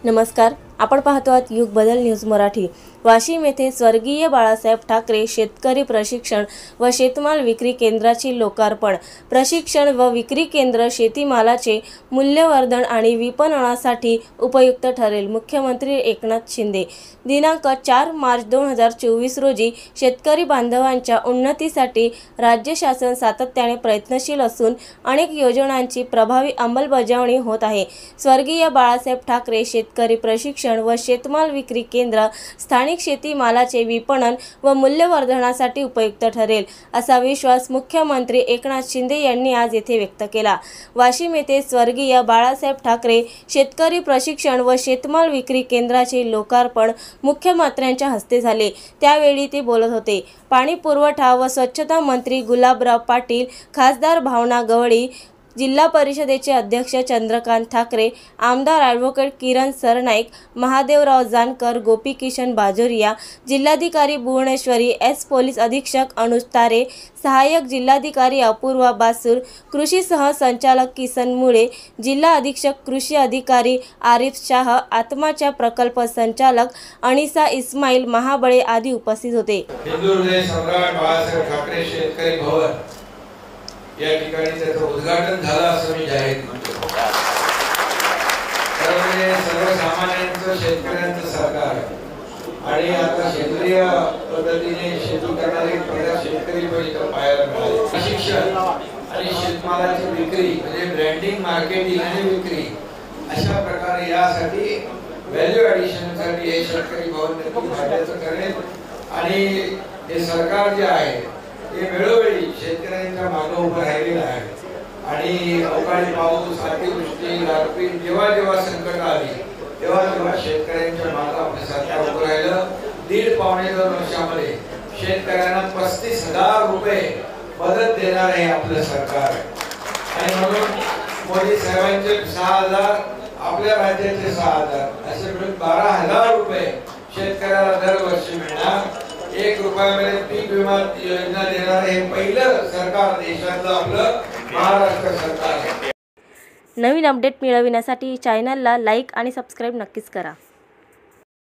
नमस्कार, आपण पाहतो आहात युग बदल न्यूज मराठी। वाशिम येथे स्वर्गीय बाळासाहेब ठाकरे शेतकरी प्रशिक्षण व शेतमाल विक्री केंद्राचे लोकार्पण। प्रशिक्षण व विक्री केंद्र शेतीमालाचे मूल्यवर्धन आणि विपणनासाठी उपयुक्त ठरेल। मुख्यमंत्री एकनाथ शिंदे। दिनांक 4 मार्च 2024 रोजी शेतकरी बांधवांच्या उन्नतीसाठी राज्य शासन सातत्याने प्रयत्नशील असून अनेक योजनांची प्रभावी अंमलबजावणी होत आहे। स्वर्गीय बाळासाहेब ठाकरे शेतकरी प्रशिक्षण व शेतमाल विक्री केंद्र स्थानिक शेतीमालाचे विपणन व मूल्यवर्धनासाठी उपयुक्त ठरेल, असा विश्वास मुख्यमंत्री एकनाथ शिंदे यांनी आज येथे व्यक्त केला। वाशिम येथे स्वर्गीय बाळासाहेब ठाकरे शेतकरी प्रशिक्षण व शेतमाल विक्री केंद्राचे लोकार्पण मुख्यमंत्र्यांच्या हस्ते झाले, त्यावेळी ते बोलत होते। पाणी पुरवठा व स्वच्छता मंत्री गुलाबराव पाटील, खासदार भावना गवळी, जिल्हा परिषदेचे अध्यक्ष चंद्रकांत ठाकरे, आमदार ॲडव्होकेट किरण सरनाईक, महादेवराव जानकर, गोपीकिशन बाजोरिया, जिल्हाधिकारी भुवनेश्वरी एस, पोलीस अधीक्षक अनुज तारे, सहाय्यक जिल्हाधिकारी अपूर्वा बासूर, कृषी सहसंचालक किसन मुळे, जिल्हा अधीक्षक कृषी अधिकारी आरिफ शाह, आत्माच्या प्रकल्प संचालक अनिसा इस्माईल महाबळे आदी उपस्थित होते। या ठिकाणी त्याचं उद्घाटन झालं असं मी जाहीर करतो। सर्वसामान्यांचं शेतकऱ्यांचं सरकार आणि आता सेंद्रिय पद्धतीने शेती करणारे शेतकरी पण इथं पाहायला मिळाले। प्रशिक्षण आणि शेतमालाची विक्री म्हणजे ब्रँडिंग, मार्केटिंग आणि विक्री अशा प्रकारे यासाठी व्हॅल्यू ॲडिशनसाठी हे शेतकरी भवन नक्की फायद्याचं करेल आणि हे सरकार जे आहे हे वेळोवेळी शेतकऱ्यांच्या मागे उभं राहिलेलं आहे आणि अवकाळी पाऊस, अतिवृष्टी, गारपीट जेव्हा जेव्हा संकट आली तेव्हा तेव्हा शेतकऱ्यांच्या मागे आपलं सरकार उभं राहिलं। दीड पावणे 2 वर्षामध्ये शेतकऱ्यांना 35,000 रुपये मदत देणार आहे आपलं सरकार आणि म्हणून मोदी साहेबांचे 6,000, आपल्या राज्याचे 6,000 असे मिळून 12,000 रुपये शेतकऱ्याला दरवर्षी मिळणार। 1 रुपयामध्ये पीक विमा योजना देणारे हे पहिलं सरकार देशातलं आपलं महाराष्ट्र सरकार आहे। नवीन अपडेट मिळविण्यासाठी चॅनलला लाईक आणि सबस्क्राइब नक्कीच करा।